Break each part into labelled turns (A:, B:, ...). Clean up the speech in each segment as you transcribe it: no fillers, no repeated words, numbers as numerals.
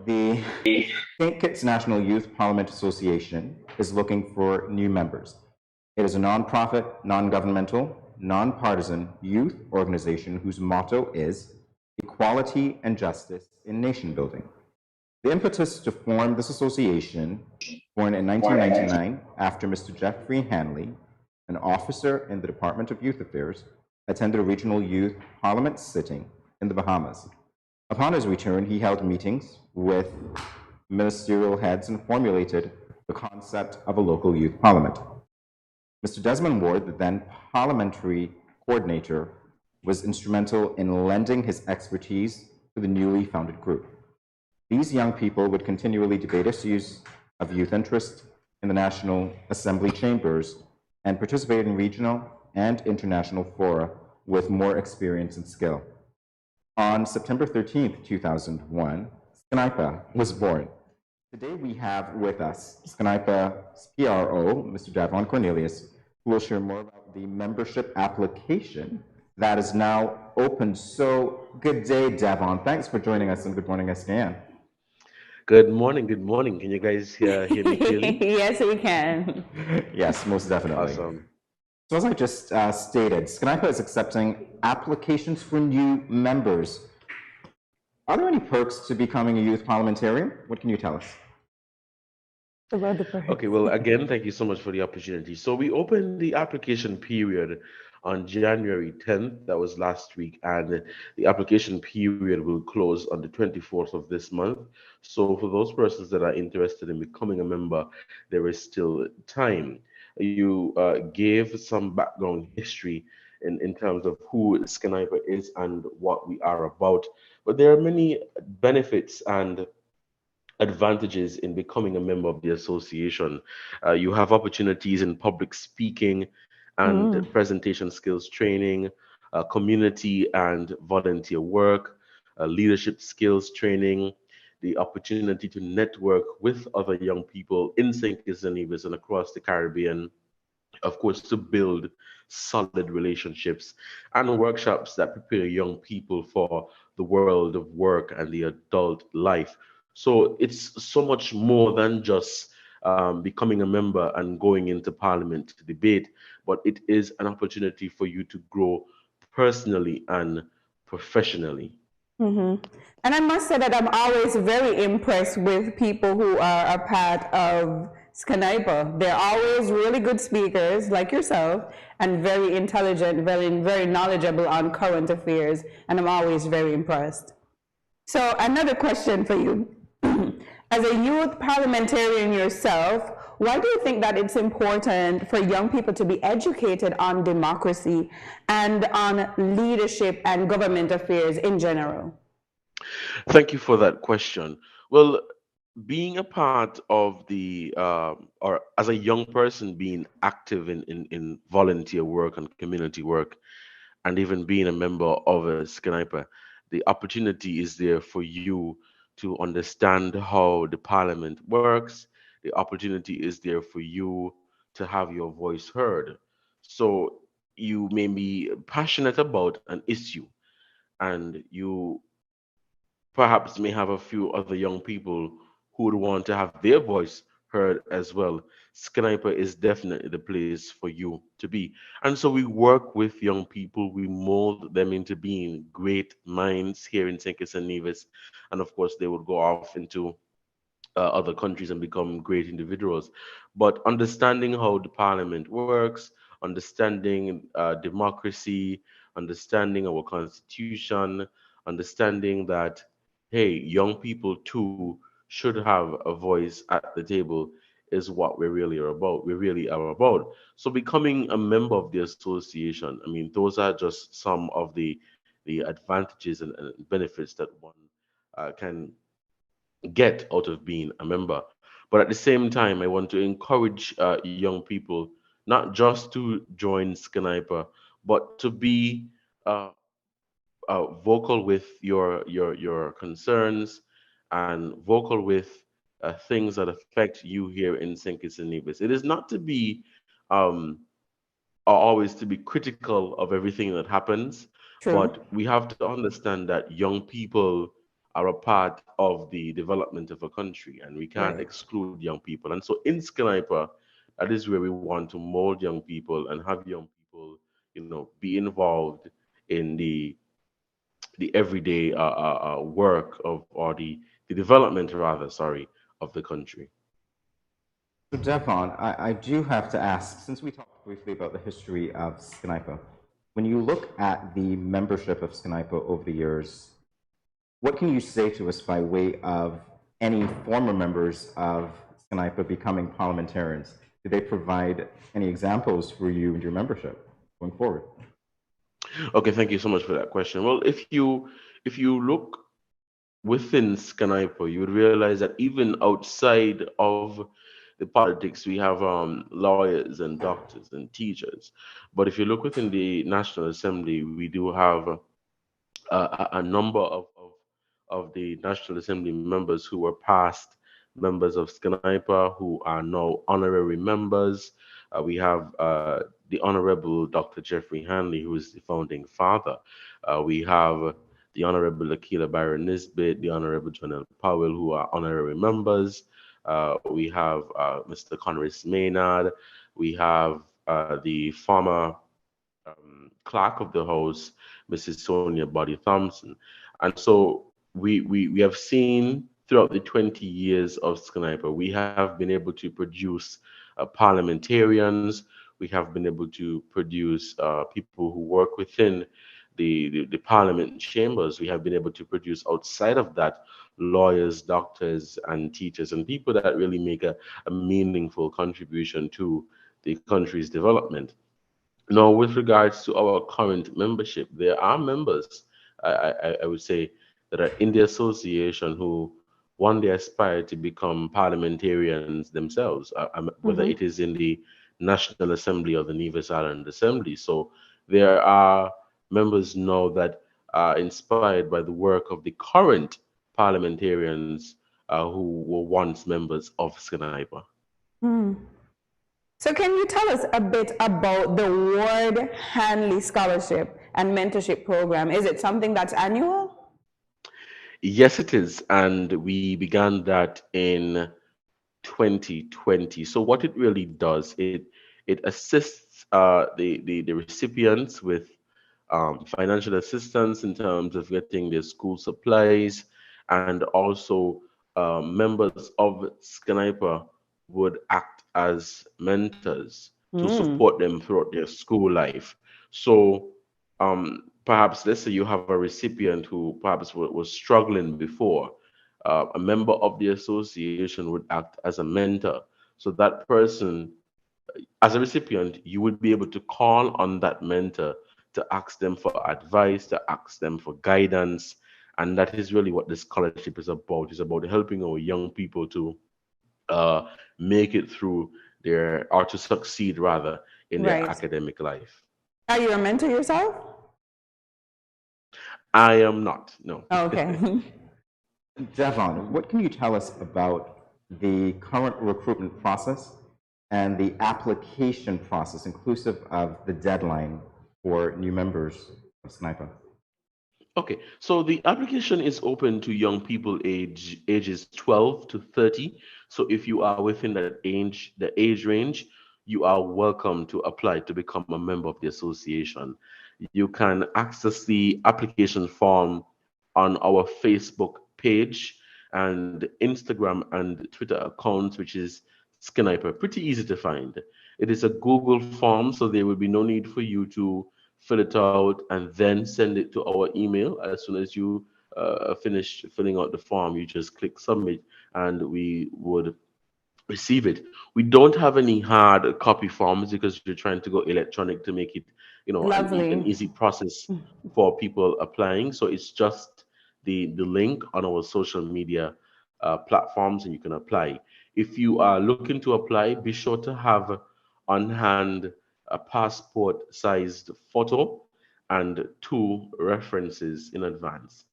A: The St. Kitts National Youth Parliament Association is looking for new members. It is a nonprofit, non-governmental, nonpartisan youth organization whose motto is equality and justice in nation building. The impetus to form this association, born in 1999 after Mr. Jeffrey Hanley, an officer in the Department of Youth Affairs, attended a regional youth parliament sitting in the Bahamas. Upon his return, he held meetings with ministerial heads and formulated the concept of a local youth parliament. Mr. Desmond Ward, the then parliamentary coordinator, was instrumental in lending his expertise to the newly founded group. These young people would continually debate issues of youth interest in the National Assembly chambers and participate in regional and international fora with more experience and skill. On September 13th, 2001, SKYNPA was born. Today we have with us SKYNPA's PRO, Mr. Devonne Cornelius, who will share more about the membership application that is now open. So good day, Devonne. Thanks for joining us, and good morning, SKN.
B: Good morning, good morning. Can you guys hear me clearly?
C: Yes, we can.
A: Yes, most definitely.
B: Awesome.
A: So as I just stated, SKYNPA is accepting applications for new members. Are there any perks to becoming a youth parliamentarian? What can you tell us?
B: Okay, well, again, thank you so much for the opportunity. So we opened the application period on January 10th, that was last week, and the application period will close on the 24th of this month. So for those persons that are interested in becoming a member, there is still time. You gave some background history in terms of who SKYNPA is and what we are about, but there are many benefits and advantages in becoming a member of the association. You have opportunities in public speaking and presentation skills training, community and volunteer work, leadership skills training, the opportunity to network with other young people in St. Kitts and Nevis and across the Caribbean, of course, to build solid relationships, and workshops that prepare young people for the world of work and the adult life. So it's so much more than just becoming a member and going into parliament to debate, but it is an opportunity for you to grow personally and professionally.
C: And I must say that I'm always very impressed with people who are a part of SKYNPA. They're always really good speakers like yourself and very intelligent, very knowledgeable on current affairs, and I'm always very impressed. So another question for you. As a youth parliamentarian yourself, why do you think that it's important for young people to be educated on democracy and on leadership and government affairs in general?
B: Thank you for that question. Well, being a part of or as a young person, being active in volunteer work and community work, and even being a member of a SKYNPA, the opportunity is there for you to understand how the parliament works. The opportunity is there for you to have your voice heard. So you may be passionate about an issue, and you perhaps may have a few other young people who would want to have their voice heard as well. SKYNPA is definitely the place for you to be. And so we work with young people, we mold them into being great minds here in St. Kitts and Nevis. And of course, they would go off into other countries and become great individuals. But understanding how the parliament works, understanding democracy, understanding our constitution, understanding that, hey, young people too should have a voice at the table is what we really are about. We really are about. So becoming a member of the association, I mean, those are just some of the advantages and benefits that one can get out of being a member. But at the same time, I want to encourage young people not just to join SKYNPA, but to be vocal with your concerns and vocal with things that affect you here in St. Kitts and Nevis. It is not to be always to be critical of everything that happens,
C: True.
B: but we have to understand that young people are a part of the development of a country, and we can't
C: Right.
B: exclude young people. And so in SKYNPA, that is where we want to mold young people and have young people, be involved in the everyday work of, or the development rather, sorry, of the country.
A: So, Devon, I do have to ask, since we talked briefly about the history of SKYNPA, when you look at the membership of SKYNPA over the years, what can you say to us by way of any former members of SKYNPA becoming parliamentarians? Do they provide any examples for you and your membership going forward?
B: Okay, thank you so much for that question. Well, if you look within SKYNPA, you would realize that even outside of the politics, we have lawyers and doctors and teachers. But if you look within the National Assembly, we do have a number of the National Assembly members who were past members of SKYNPA who are now honorary members. We have the Honorable Dr. Jeffrey Hanley, who is the founding father. We have the Honorable Akila Byron Nisbet, the Honorable Jonel Powell, who are honorary members. We have Mr. Conris Maynard. We have the former clerk of the house, Mrs. Sonia Body Thompson. And so we have seen throughout the 20 years of SKYNPA, we have been able to produce parliamentarians, we have been able to produce people who work within the parliament chambers. We have been able to produce outside of that lawyers, doctors, and teachers, and people that really make a meaningful contribution to the country's development. Now, with regards to our current membership, there are members, I would say, that are in the association who one day aspire to become parliamentarians themselves, whether
C: Mm-hmm.
B: it is in the National Assembly or the Nevis Island Assembly. So there are members now that are inspired by the work of the current parliamentarians who were once members of SKYNPA.
C: Hmm. So can you tell us a bit about the Ward Hanley Scholarship and Mentorship Program? Is it something that's annual?
B: Yes, it is. And we began that in 2020. So what it really does, it assists the recipients with financial assistance in terms of getting their school supplies, and also members of SKYNPA would act as mentors to
C: Hmm.
B: support them throughout their school life. So perhaps let's say you have a recipient who perhaps was struggling before. A member of the association would act as a mentor. So that person, as a recipient, you would be able to call on that mentor to ask them for advice, to ask them for guidance. And that is really what this scholarship is about. It's about helping our young people to uh, make it through or to succeed rather in their
C: Right.
B: academic life.
C: Are you a mentor yourself?
B: I am not, no.
C: Okay.
A: Devon, what can you tell us about the current recruitment process and the application process, inclusive of the deadline for new members of SKYNPA?
B: Okay, so the application is open to young people ages 12 to 30. So if you are within the age range, you are welcome to apply to become a member of the association. You can access the application form on our Facebook page and Instagram and Twitter accounts, which is SKYNPA. Pretty easy to find. It is a Google form, so there will be no need for you to fill it out and then send it to our email. As soon as you finish filling out the form, you just click submit and we would receive it. We don't have any hard copy forms because we're trying to go electronic to make it, an
C: Lovely.
B: easy process for people applying. So it's just the link on our social media platforms, and you can apply. If you are looking to apply, be sure to have on hand a passport sized photo and two references in advance.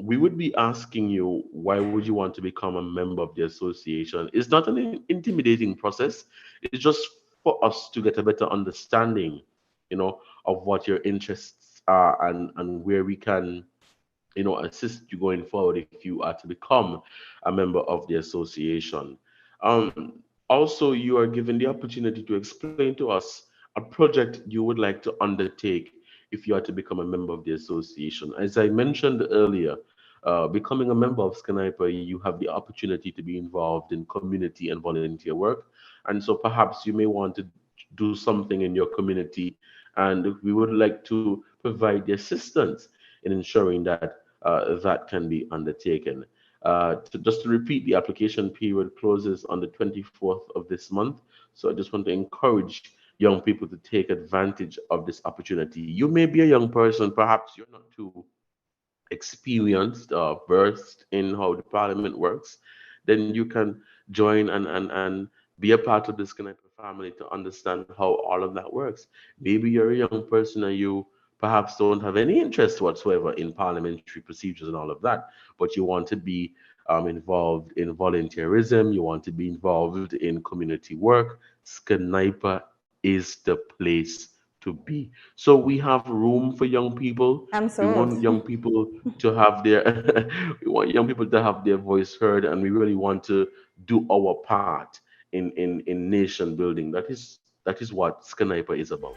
B: We would be asking you, why would you want to become a member of the association? It's not an intimidating process. It's just for us to get a better understanding, of what your interests are, and where we can, assist you going forward if you are to become a member of the association. Also, you are given the opportunity to explain to us a project you would like to undertake if you are to become a member of the association. As I mentioned earlier, becoming a member of SKYNPA, you have the opportunity to be involved in community and volunteer work. And so perhaps you may want to do something in your community, and we would like to provide the assistance in ensuring that that can be undertaken. Just to repeat, the application period closes on the 24th of this month. So I just want to encourage young people to take advantage of this opportunity. You may be a young person, perhaps you're not too experienced or versed in how the parliament works, then you can join and be a part of this connected family to understand how all of that works. Maybe you're a young person and you perhaps don't have any interest whatsoever in parliamentary procedures and all of that, but you want to be involved in volunteerism, you want to be involved in community work. SKYNPA is the place to be. So we have room for young people.
C: I'm
B: We
C: sold.
B: want young people to have their we want young people to have their voice heard, and we really want to do our part in nation building. That is what SKYNPA is about.